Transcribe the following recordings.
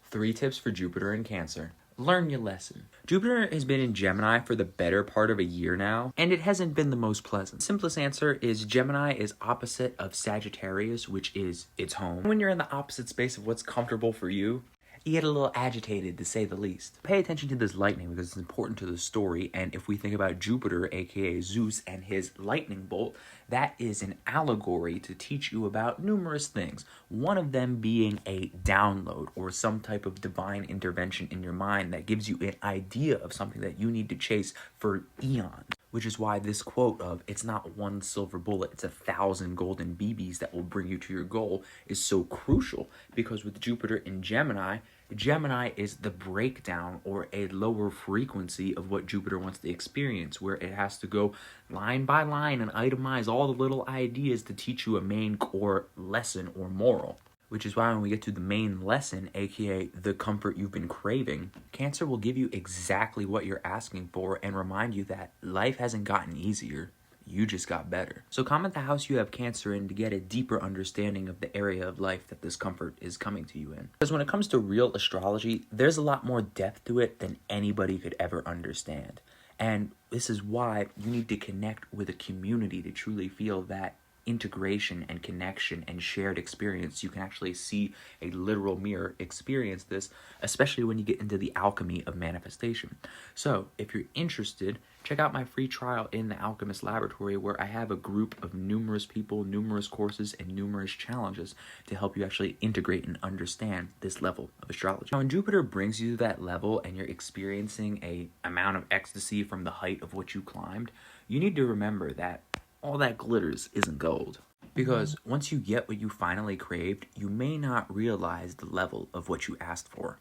3 tips for Jupiter in Cancer. Learn your lesson. Jupiter has been in Gemini for the better part of a year now, and it hasn't been the most pleasant. Simplest answer is Gemini is opposite of Sagittarius, which is its home. When you're in the opposite space of what's comfortable for you, you get a little agitated, to say the least. Pay attention to this lightning because it's important to the story, and if we think about Jupiter, aka Zeus, and his lightning bolt, that is an allegory to teach you about numerous things. One of them being a download or some type of divine intervention in your mind that gives you an idea of something that you need to chase for eons. Which is why this quote of, it's not one silver bullet, it's 1,000 golden BBs that will bring you to your goal is so crucial. Because with Jupiter in Gemini, Gemini is the breakdown or a lower frequency of what Jupiter wants to experience, where it has to go line by line and itemize all the little ideas to teach you a main core lesson or moral. Which is why when we get to the main lesson, aka the comfort you've been craving, Cancer will give you exactly what you're asking for and remind you that life hasn't gotten easier, you just got better. So comment the house you have Cancer in to get a deeper understanding of the area of life that this comfort is coming to you in. Because when it comes to real astrology, there's a lot more depth to it than anybody could ever understand. And this is why you need to connect with a community to truly feel that integration and connection and shared experience. You can actually see a literal mirror experience this, especially when you get into the alchemy of manifestation. So if you're interested, check out my free trial in the Alchemist Laboratory, where I have a group of numerous people, numerous courses, and numerous challenges to help you actually integrate and understand this level of astrology. Now, when Jupiter brings you to that level and you're experiencing a amount of ecstasy from the height of what you climbed, you need to remember that all that glitters isn't gold. Because once you get what you finally craved, you may not realize the level of what you asked for.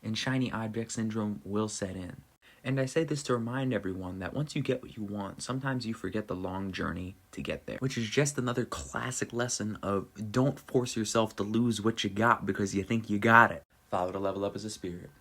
And shiny object syndrome will set in. And I say this to remind everyone that once you get what you want, sometimes you forget the long journey to get there. Which is just another classic lesson of don't force yourself to lose what you got because you think you got it. Follow to level up as a spirit.